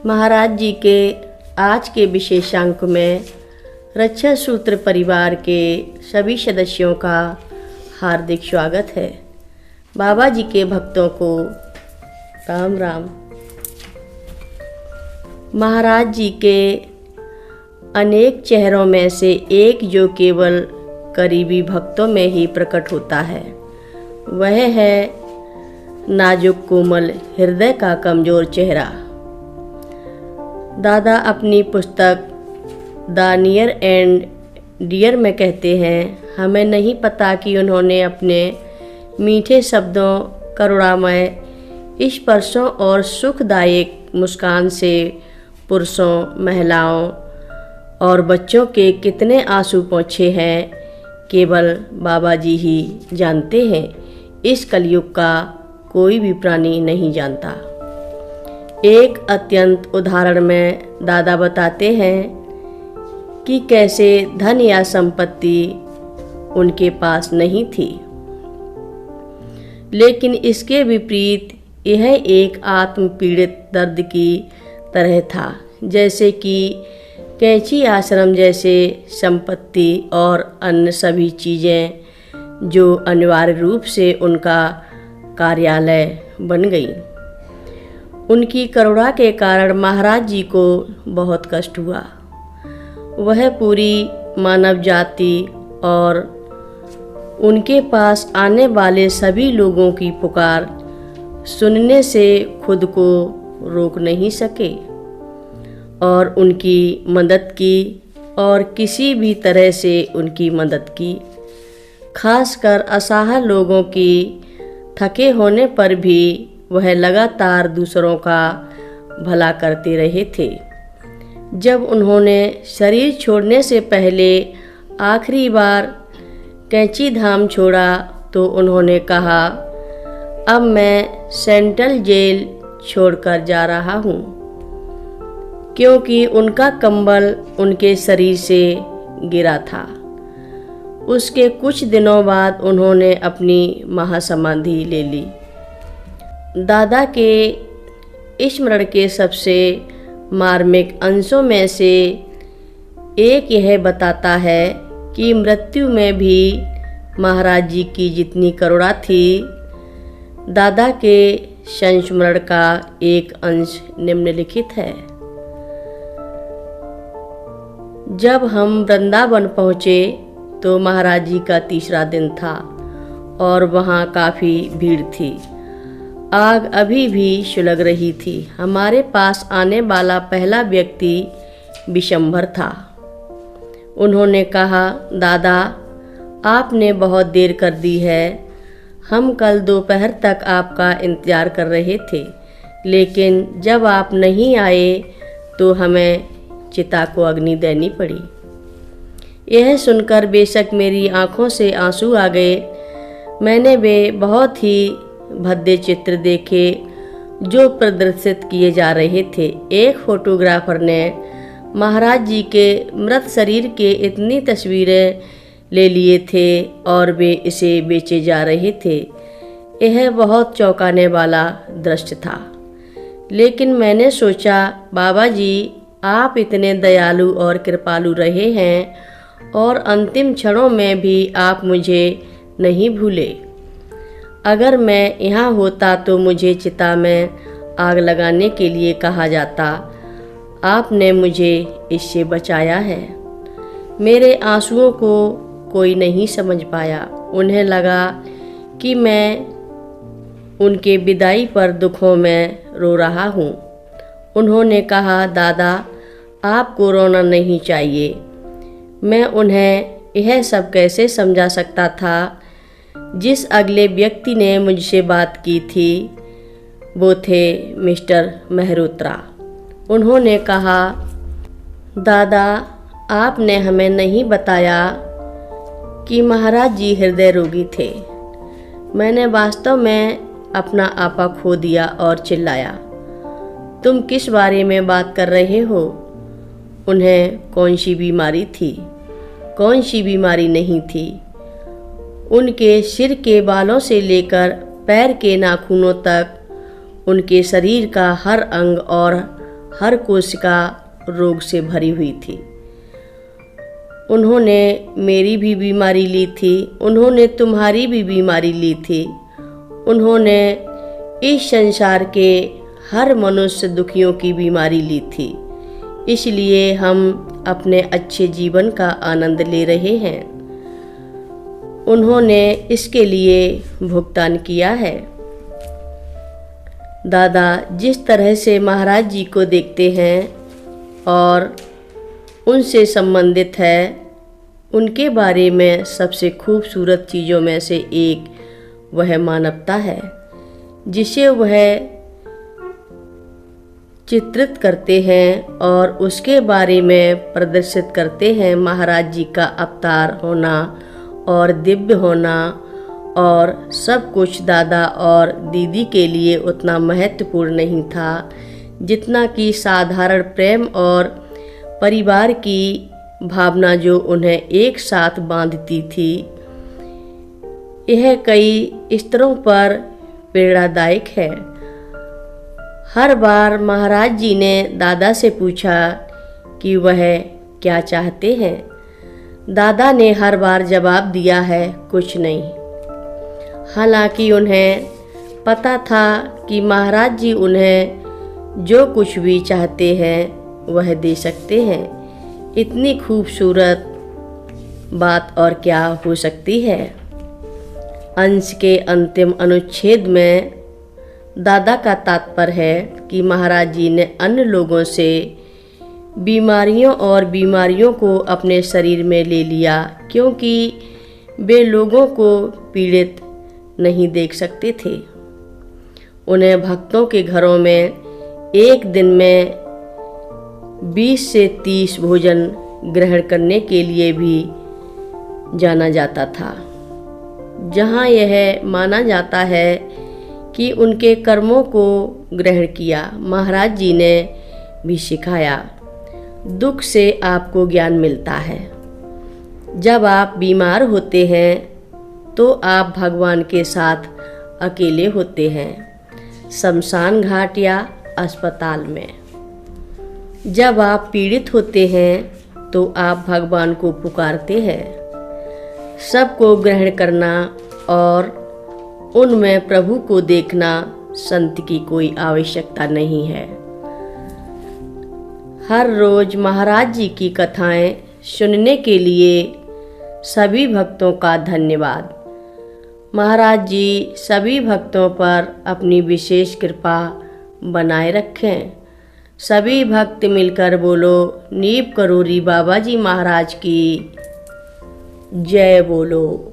महाराज जी के आज के विशेषांक में रक्षा सूत्र परिवार के सभी सदस्यों का हार्दिक स्वागत है। बाबा जी के भक्तों को राम राम। महाराज जी के अनेक चेहरों में से एक जो केवल करीबी भक्तों में ही प्रकट होता है, वह है नाजुक कोमल हृदय का कमजोर चेहरा। दादा अपनी पुस्तक द नियर एंड डियर में कहते हैं, हमें नहीं पता कि उन्होंने अपने मीठे शब्दों, करुणामय स्पर्शों और सुखदायक मुस्कान से पुरुषों, महिलाओं और बच्चों के कितने आंसू पोंछे हैं, केवल बाबा जी ही जानते हैं। इस कलयुग का कोई भी प्राणी नहीं जानता। एक अत्यंत उदाहरण में दादा बताते हैं कि कैसे धन या संपत्ति उनके पास नहीं थी, लेकिन इसके विपरीत यह एक आत्म पीड़ित दर्द की तरह था, जैसे कि कैंची आश्रम जैसे संपत्ति और अन्य सभी चीज़ें जो अनिवार्य रूप से उनका कार्यालय बन गई। उनकी करुणा के कारण महाराज जी को बहुत कष्ट हुआ। वह पूरी मानव जाति और उनके पास आने वाले सभी लोगों की पुकार सुनने से खुद को रोक नहीं सके और उनकी मदद की और किसी भी तरह से उनकी मदद की। खासकर असहाय लोगों की थके होने पर भी वह लगातार दूसरों का भला करते रहे थे। जब उन्होंने शरीर छोड़ने से पहले आखिरी बार कैंची धाम छोड़ा तो उन्होंने कहा, अब मैं सेंट्रल जेल छोड़कर जा रहा हूँ, क्योंकि उनका कंबल उनके शरीर से गिरा था। उसके कुछ दिनों बाद उन्होंने अपनी महासमाधि ले ली। दादा के स्मरण के सबसे मार्मिक अंशों में से एक यह बताता है कि मृत्यु में भी महाराज जी की जितनी करुणा थी, दादा के संस्मरण का एक अंश निम्नलिखित है। जब हम वृंदावन पहुँचे तो महाराज जी का तीसरा दिन था और वहाँ काफ़ी भीड़ थी। आग अभी भी सुलग रही थी। हमारे पास आने वाला पहला व्यक्ति विशंभर था। उन्होंने कहा, दादा आपने बहुत देर कर दी है। हम कल दोपहर तक आपका इंतज़ार कर रहे थे, लेकिन जब आप नहीं आए तो हमें चिता को अग्नि देनी पड़ी। यह सुनकर बेशक मेरी आंखों से आंसू आ गए। मैंने वे बहुत ही भद्दे चित्र देखे जो प्रदर्शित किए जा रहे थे। एक फोटोग्राफर ने महाराज जी के मृत शरीर के इतनी तस्वीरें ले लिए थे और वे इसे बेचे जा रहे थे। यह बहुत चौंकाने वाला दृश्य था, लेकिन मैंने सोचा, बाबा जी आप इतने दयालु और कृपालु रहे हैं और अंतिम क्षणों में भी आप मुझे नहीं भूले। अगर मैं यहाँ होता तो मुझे चिता में आग लगाने के लिए कहा जाता। आपने मुझे इससे बचाया है। मेरे आंसुओं को कोई नहीं समझ पाया। उन्हें लगा कि मैं उनके विदाई पर दुखों में रो रहा हूँ। उन्होंने कहा, दादा आपको रोना नहीं चाहिए। मैं उन्हें यह सब कैसे समझा सकता था। जिस अगले व्यक्ति ने मुझसे बात की थी वो थे मिस्टर मेहरोत्रा। उन्होंने कहा, दादा आपने हमें नहीं बताया कि महाराज जी हृदय रोगी थे। मैंने वास्तव में अपना आपा खो दिया और चिल्लाया, तुम किस बारे में बात कर रहे हो? उन्हें कौन सी बीमारी थी? कौन सी बीमारी नहीं थी। उनके सिर के बालों से लेकर पैर के नाखूनों तक उनके शरीर का हर अंग और हर कोशिका रोग से भरी हुई थी। उन्होंने मेरी भी बीमारी ली थी, उन्होंने तुम्हारी भी बीमारी ली थी। उन्होंने इस संसार के हर मनुष्य दुखियों की बीमारी ली थी। इसलिए हम अपने अच्छे जीवन का आनंद ले रहे हैं। उन्होंने इसके लिए भुगतान किया है। दादा जिस तरह से महाराज जी को देखते हैं और उनसे संबंधित है, उनके बारे में सबसे खूबसूरत चीज़ों में से एक वह मानवता है, जिसे वह चित्रित करते हैं और उसके बारे में प्रदर्शित करते हैं। महाराज जी का अवतार होना और दिव्य होना और सब कुछ दादा और दीदी के लिए उतना महत्वपूर्ण नहीं था जितना कि साधारण प्रेम और परिवार की भावना जो उन्हें एक साथ बांधती थी। यह कई स्तरों पर प्रेरणादायक है। हर बार महाराज जी ने दादा से पूछा कि वह क्या चाहते हैं। दादा ने हर बार जवाब दिया है, कुछ नहीं। हालांकि उन्हें पता था कि महाराज जी उन्हें जो कुछ भी चाहते हैं वह दे सकते हैं। इतनी खूबसूरत बात और क्या हो सकती है। अंश के अंतिम अनुच्छेद में दादा का तात्पर्य है कि महाराज जी ने अन्य लोगों से बीमारियों और बीमारियों को अपने शरीर में ले लिया, क्योंकि वे लोगों को पीड़ित नहीं देख सकते थे। उन्हें भक्तों के घरों में एक दिन में 20 से 30 भोजन ग्रहण करने के लिए भी जाना जाता था, जहां यह माना जाता है कि उनके कर्मों को ग्रहण किया। महाराज जी ने भी सिखाया, दुख से आपको ज्ञान मिलता है। जब आप बीमार होते हैं तो आप भगवान के साथ अकेले होते हैं, शमशान घाट या अस्पताल में। जब आप पीड़ित होते हैं तो आप भगवान को पुकारते हैं। सबको ग्रहण करना और उनमें प्रभु को देखना संत की कोई आवश्यकता नहीं है। हर रोज महाराज जी की कथाएं सुनने के लिए सभी भक्तों का धन्यवाद। महाराज जी सभी भक्तों पर अपनी विशेष कृपा बनाए रखें। सभी भक्त मिलकर बोलो, नीप करोरी बाबा जी महाराज की जय बोलो।